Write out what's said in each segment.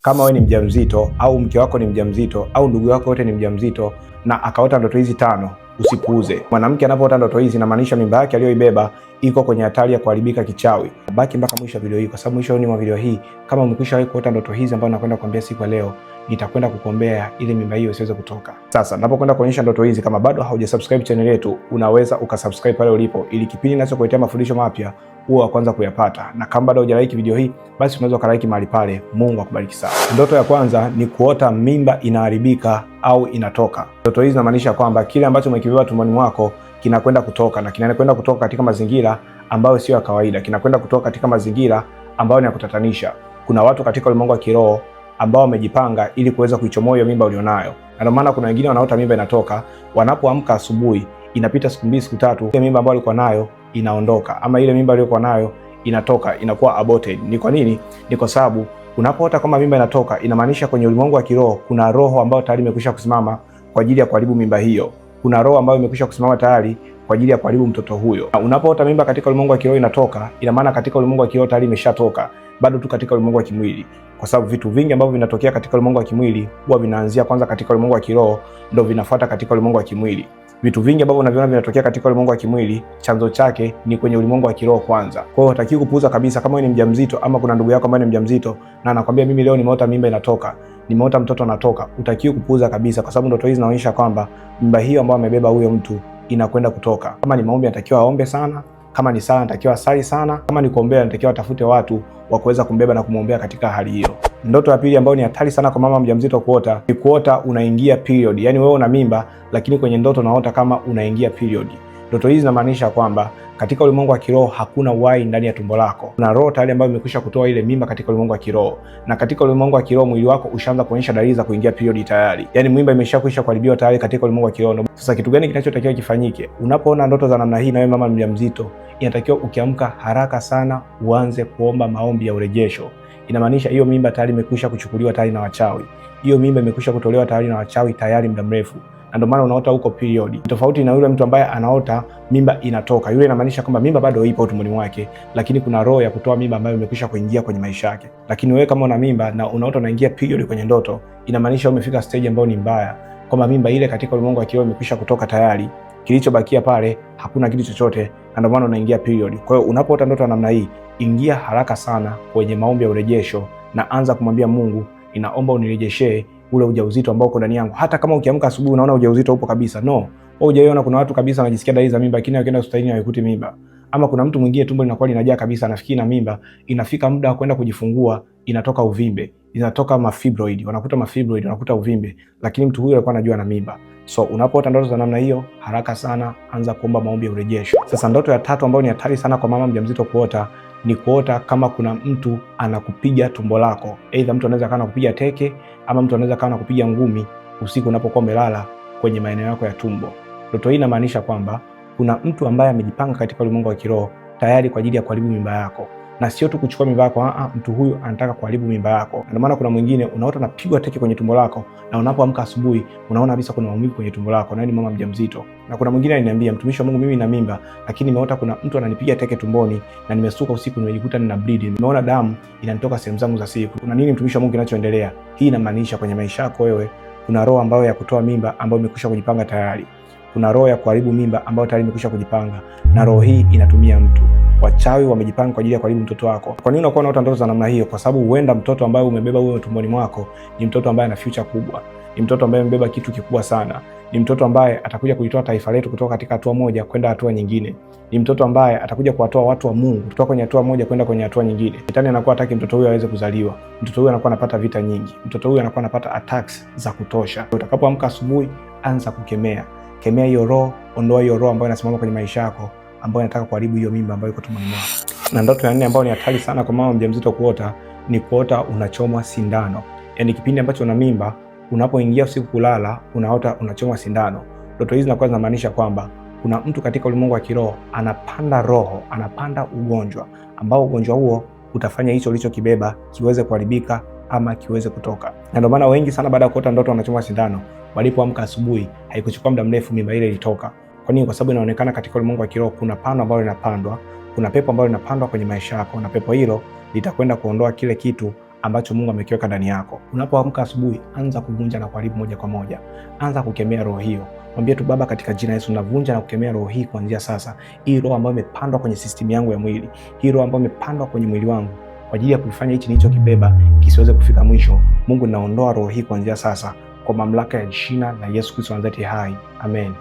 Kama wewe ni mjamzito au mke wako ni mjamzito au ndugu yako yote ni mjamzito na akaota ndoto hizi 5, usipuuze. Mwanamke anapoota ndoto hizi inamaanisha mimba yake aliyoibeba iko kwenye hatari ya kuharibika kichawi. Baki mpaka mwisho wa video hii kwa sababu mwishoni mwa video hii, kama umekwisha kuota ndoto hizi ambazo nakwenda kukuambia siku ya leo, nitakwenda kukuombea ili mimba hiyo isiweze kutoka. Sasa ninapokwenda kuonyesha ndoto hizi, kama bado haujasubscribe channel yetu, unaweza ukasubscribe pale ulipo ili kipindi ninachokuletea mafundisho mapya uwe wa kwanza kuyapata. Na kama bado hujalike video hii, basi unaweza ukalike mahali pale. Mungu akubariki sana. Ndoto ya kwanza ni kuota mimba inaharibika au inatoka. Ndoto hizi zinamaanisha kwamba kile ambacho umekibeba tumboni mwako kinakwenda kutoka, na kinakwenda kutoka katika mazingira ambayo sio ya kawaida. Kinakwenda kutoka katika mazingira ambayo ni ya kutatanisha. Kuna watu katika ulimwengu wa kiroho ambao wamejipanga ili kuweza kuichomoa hiyo mimba ulionayo. Na ndio maana kuna wengine wanaota mimba inatoka, wanapoamka asubuhi inapita siku 2 siku 3, ile mimba ambayo alikuwa nayo inaondoka, ama ile mimba aliyokuwa nayo inatoka, inakuwa aborted. Ni kwa nini? Ni kwa sababu unapoota kama mimba inatoka, inamaanisha kwenye ulimwengu wa kiroho kuna roho ambayo tayari imekwisha kusimama kwa ajili ya kuharibu mimba hiyo. Kuna roho ambayo imekwisha kusimama tayari kwa ajili ya kuharibu mtoto huyo. Na unapoota mimba katika ulimwengu wa kiroho inatoka, ina maana katika ulimwengu wa kiroho tayari imeshatoka, bado tu katika ulimwengu wa kimwili. Kwa sababu vitu vingi ambavyo vinatokea katika ulimwengu wa kimwili huwa vinaanzia kwanza katika ulimwengu wa kiroho, ndio vinafuata katika ulimwengu wa kimwili. Vitu vingi ambavyo unaviona vinatokea katika ulimwengu wa kimwili, chanzo chake ni kwenye ulimwengu wa kiroho kwanza. Kwa hiyo hutakiwi kupuuza kabisa. Kama wewe ni mjamzito ama kuna ndugu yako ambaye ni mjamzito na anakuambia mimi leo nimeota mimba inatoka, nimeota mtoto anatoka, hutakiwi kupuuza kabisa, kwa sababu ndoto hizi zinaonyesha kwamba mimba hiyo ambayo amebeba huyo mtu inakwenda kutoka. Kama ni maombi anatakiwa aombe sana, kama ni sala anatakiwa asali sana, kama ni kuombea anatakiwa atafute watu wa kuweza kumbeba na kumwombea katika hali hiyo. Ndoto ya pili ambayo ni hatari sana kwa mama mjamzito kuota ni kuota unaingia period. Yaani wewe una mimba lakini kwenye ndoto unaota kama unaingia period. Ndoto hizi zinamaanisha kwamba katika ulimwengu wa kiroho hakuna uhai ndani ya tumbo lako. Kuna roho tayari ambayo imekwisha kutoa ile mimba katika ulimwengu wa kiroho. Na katika ulimwengu wa kiroho mwili wako ushaanza kuonyesha dalili za kuingia period tayari. Yaani mimba imeshakwisha kuharibiwa tayari katika ulimwengu wa kiroho. Sasa kitu gani kinachotakiwa kifanyike? Unapoona ndoto za namna hii na wewe mama mjamzito, inatakiwa ukiamka haraka sana uanze kuomba maombi ya urejesho. Inamaanisha hiyo mimba tayari imekwisha kuchukuliwa tayari na wachawi. Hiyo mimba imekwisha kutolewa tayari na wachawi tayari muda mrefu. Na ndio maana unaota huko period. Tofauti na yule mtu ambaye anaota mimba inatoka. Yule inamaanisha kwamba mimba bado ipo tumboni mwake, lakini kuna roho ya kutoa mimba ambayo imekwisha kuingia kwenye maisha yake. Lakini wewe kama una mimba na unaota unaingia period kwenye ndoto, inamaanisha umefika stage ambayo ni mbaya. Kwamba mimba ile katika ulimwengu wa kiroho imekwisha kutoka tayari. Kilichobakia pale hakuna kitu chochote, na ndio maana unaingia period. Kwa hiyo unapoota ndoto namna hii, ingia haraka sana kwenye maombi ya urejesho na anza kumwambia Mungu, ninaomba unirejeshe ule ujauzito ambao uko ndani yangu. Hata kama ukiamka asubuhi unaona ujauzito upo kabisa, no, wewe hujaiona. Kuna watu kabisa wanajisikia dalili za mimba, lakini wakienda hospitalini hawakuti mimba. Ama kuna mtu mwingine tumbo linakuwa linajaa kabisa, anafikiri na mimba, inafika muda wa kwenda kujifungua inatoka uvimbe, inatoka mafibroid, wanakuta mafibroid, wanakuta uvimbe, lakini mtu huyo alikuwa anajua na mimba. So unapoota ndoto za namna hiyo, haraka sana anza kuomba maombi ya urejesho. Sasa ndoto ya tatu ambayo ni hatari sana kwa mama mjamzito kuota ni kuota kama kuna mtu anakupiga tumbo lako. Aidha mtu anaweza kana kupiga teke ama mtu anaweza kana kupiga ngumi usiku unapokuwa umelala kwenye maeneo yako ya tumbo. Ndoto hii inamaanisha kwamba kuna mtu ambaye amejipanga katika ulimwengu wa kiroho tayari kwa ajili ya kuharibu mimba yako. Na sio tu kuchukua mimba yako, mtu huyu anataka kuharibu mimba yako. Ndio maana kuna mwingine unaota unapigwa teke kwenye tumbo lako na unapoamka asubuhi unaona kabisa kuna maumivu kwenye tumbo lako, na ni mama mjamzito. Na kuna mwingine aliniambia, mtumishi wa Mungu, mimi nina mimba lakini nimeota kuna mtu ananipiga teke tumboni na nimestuka usiku nimejikuta nina bleed. Nimeona damu inanitoka sehemu zangu za siri. Kuna nini mtumishi wa Mungu kinachoendelea? Hii inamaanisha kwenye maisha yako wewe kuna roho ambayo ya kutoa mimba ambayo imekwisha kujipanga tayari. Kuna roho ya kuharibu mimba ambayo tayari imekwisha kujipanga, na roho hii inatumia mtu. Wachawi wamejipanga kwa ajili ya kuharibu mtoto wako. Kwa nini unakuwa unaota ndoto za namna hiyo? Kwa sababu huenda mtoto ambaye umebeba wewe tumboni mwako ni mtoto ambaye ana future kubwa. Ni mtoto ambaye amebeba kitu kikubwa sana. Ni mtoto ambaye atakuja kulitoa taifa letu kutoka katika hatua moja kwenda hatua nyingine. Ni mtoto ambaye atakuja kuwatoa watu wa Mungu kutoka kwenye hatua moja kwenda kwenye hatua nyingine. Shetani anakuwa hataki mtoto huyo aweze kuzaliwa. Mtoto huyo anakuwa anapata vita nyingi. Mtoto huyo anakuwa anapata attacks za kutosha. Utakapoamka asubuhi, anza kukemea. Kemea hiyo roho, ondoa hiyo roho ambayo inasimama kwenye maisha yako, ambayo inataka kuharibu hiyo mimba ambayo iko tumboni mwako. Na ndoto ya 4 ambayo ni hatari sana kwa mama mjamzito kuota ni kuota unachomwa sindano. Yaani kipindi ambacho una mimba, unapoingia usiku kulala, unaota unachomwa sindano. Ndoto hizi zinakuwa zinamaanisha kwamba kuna mtu katika ulimwengu wa kiroho anapanda roho, anapanda ugonjwa ambao ugonjwa huo utafanya hicho ulichokibeba kiweze kuharibika ama kiweze kutoka. Na ndio maana wengi sana baada ya kuota ndoto wanachomwa sindano, walipoamka asubuhi haikuchukua muda mrefu mimba ile ilitoka. Kwa nini? Kwa sababu inaonekana katika ulimwengu wa kiroho kuna pano ambalo linapandwa, kuna pepo ambalo linapandwa kwenye maisha yako, na pepo hilo litakwenda kuondoa kile kitu ambacho Mungu amekiweka ndani yako. Unapoamka asubuhi, anza kuvunja na kuharibu moja kwa moja. Anza kukemea roho hiyo. Mwambie tu, Baba, katika jina Yesu navunja na kukemea roho hii kuanzia sasa. Hii roho ambayo imepandwa kwenye system yangu ya mwili, hii roho ambayo imepandwa kwenye mwili wangu kwa ajili ya kufanya hichi nilichokibeba kisiweze kufika mwisho. Mungu, naondoa roho hii kuanzia sasa kwa mamlaka ya jina la Yesu Kristo wa Nazareti hai. Amen.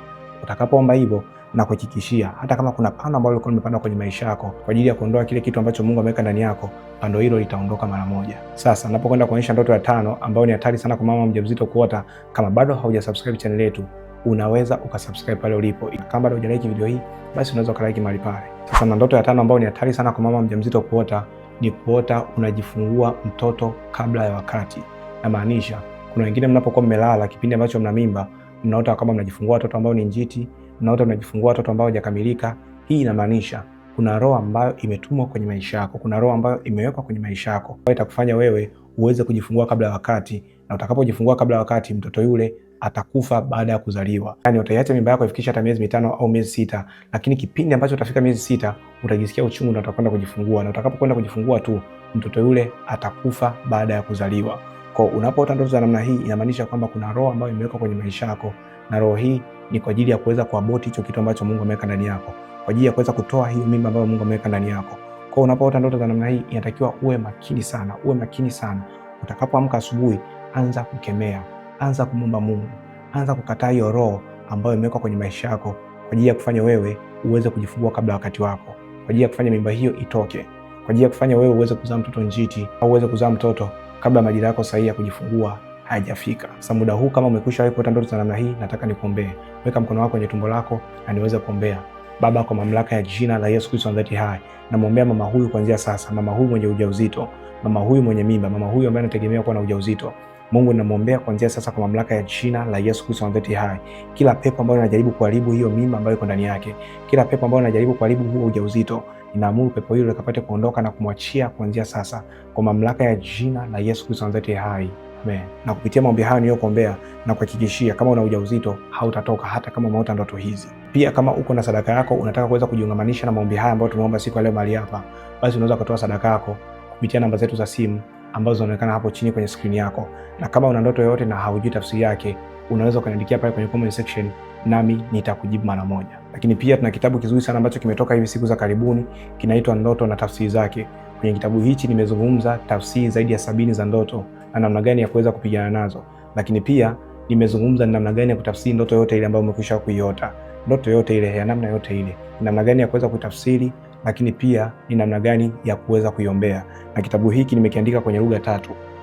Utakapoomba hivyo na kuhakikishia, hata kama kuna pando ambalo lilikuwa limepandwa kwenye maisha yako kwa ajili ya kuondoa kile kitu ambacho Mungu ameweka ndani yako, pando hilo litaondoka mara moja. Sasa napokwenda kuonyesha ndoto ya 5 ambayo ni hatari sana kwa mama mjamzito kuota, kama bado haujasubscribe channel yetu, unaweza ukasubscribe pale ulipo. Kama bado hujalike video hii, basi unaweza ukalike mahali pale. Sasa na ndoto ya 5 ambayo ni hatari sana kwa mama mjamzito kuota ni kuota unajifungua mtoto kabla ya wakati. Na maanisha kuna wengine mnapokuwa mmelala kipindi ambacho mna mimba, mnaota kama mnajifungua watoto ambao ni njiti, mnaota mnajifungua watoto ambao hawajakamilika. Hii inamaanisha kuna roho ambayo imetumwa kwenye maisha yako, kuna roho ambayo imewekwa kwenye maisha yako ambayo itakufanya wewe uweze kujifungua kabla ya wakati, na utakapojifungua kabla ya wakati, mtoto yule atakufa baada ya kuzaliwa. Yani utaiacha mimba yako ifikisha hata miezi 5 au miezi 6, lakini kipindi ambacho utafika miezi 6 utajisikia uchungu na utakwenda kujifungua, na utakapokwenda kujifungua tu mtoto yule atakufa baada ya kuzaliwa. Kwa unapoota ndoto za namna hii, inamaanisha kwamba kuna roho ambayo imewekwa kwenye maisha yako, na roho hii ni kwa ajili ya kuweza kuaboti hicho kitu ambacho Mungu ameweka ndani yako, kwa ajili ya kuweza kutoa hiyo mimba ambayo Mungu ameweka ndani yako. Kwa unapoota ndoto za namna hii, inatakiwa uwe makini sana, uwe makini sana. Utakapoamka asubuhi, anza kukemea, anza kumwomba Mungu, anza kukataa hiyo roho ambayo imewekwa kwenye maisha yako kwa ajili ya kufanya wewe uweze kujifungua kabla ya wakati wako, kwa ajili ya kufanya mimba hiyo itoke, kwa ajili ya kufanya wewe uweze kuzaa mtoto njiti au uweze kuzaa mtoto kabla majira yako sahihi ya kujifungua haijafika. Sasa muda huu, kama umekwisha wahi kuota ndoto za namna hii, nataka nikuombee. Weka mkono wako kwenye tumbo lako na niweze kuombea. Baba, kwa mamlaka ya jina la Yesu Kristo wa Nazareti hai, namwombea mama huyu kuanzia sasa, mama huyu mwenye ujauzito, mama huyu mwenye mimba, mama huyu ambaye anategemea kuwa na ujauzito. Mungu, ninamwombea kuanzia sasa kwa mamlaka ya jina la Yesu Kristo wa Nazareti hai. Kila pepo ambayo inajaribu kuharibu hiyo mimba ambayo iko ndani yake, kila pepo ambayo inajaribu kuharibu huo ujauzito, ninaamuru pepo hilo likapate kuondoka na kumwachia kuanzia sasa kwa mamlaka ya jina la Yesu Kristo wa Nazareti hai. Amen. Na kupitia maombi hayo niliyokuombea na kuhakikishia, kama una ujauzito hautatoka hata kama umeota ndoto hizi. Pia kama uko na sadaka yako unataka kuweza kujiungamanisha na maombi haya ambayo tumeomba siku ya leo mahali hapa, basi unaweza kutoa sadaka yako kupitia namba zetu za simu ambazo zinaonekana hapo chini kwenye screen yako. Na kama una ndoto yoyote na haujui tafsiri yake, unaweza ukaniandikia pale kwenye comment section, nami nitakujibu mara moja. Lakini pia tuna kitabu kizuri sana ambacho kimetoka hivi siku za karibuni, kinaitwa Ndoto na Tafsiri Zake. Kwenye kitabu hichi nimezungumza tafsiri zaidi ya 70 za ndoto na namna gani ya kuweza kupigana nazo. Lakini pia nimezungumza namna gani ya kutafsiri ndoto yote ile ambayo umekwisha kuiota. Ndoto yote ile ya namna yote ile, namna gani ya kuweza kutafsiri, lakini pia ni namna gani ya kuweza kuiombea. Na kitabu hiki nimekiandika kwenye lugha 3.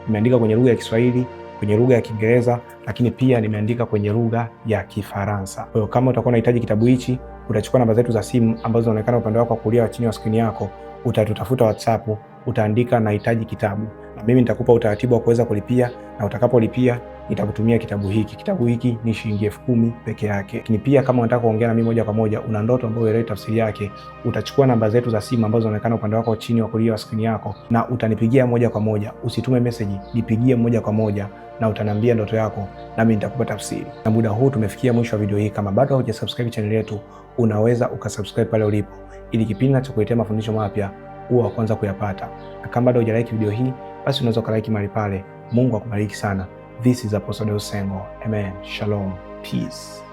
Nimeandika kwenye lugha ya Kiswahili, kwenye lugha ya Kiingereza, lakini pia nimeandika kwenye lugha ya Kifaransa. Kwa hiyo kama utakuwa unahitaji kitabu hichi, utachukua namba zetu za simu ambazo zinaonekana upande wako wa kulia wa chini wa skrini yako, utatutafuta WhatsApp, utaandika nahitaji kitabu, na mimi nitakupa utaratibu wa kuweza kulipia, na utakapolipia nitakutumia kitabu hiki. Kitabu hiki ni shilingi 10,000 peke yake. Lakini pia kama unataka kuongea na mimi moja kwa moja, una ndoto ambayo uelewi tafsiri yake, utachukua namba zetu za simu ambazo zinaonekana upande wako chini wa kulia wa skrini yako, na utanipigia moja kwa moja. Usitume message, nipigie moja kwa moja na utaniambia ndoto yako, nami nitakupa tafsiri. Na muda huu tumefikia mwisho wa video hii. Kama bado hujasubscribe channel yetu, unaweza ukasubscribe pale ulipo, ili kipindi ninachokuletea mafundisho mapya uwe wa kwanza kuyapata. Na kama bado hujalike video hii, basi unaweza ukalike mahali pale. Mungu akubariki sana. This is Apostle Deusi Sengo. Amen. Shalom. Peace.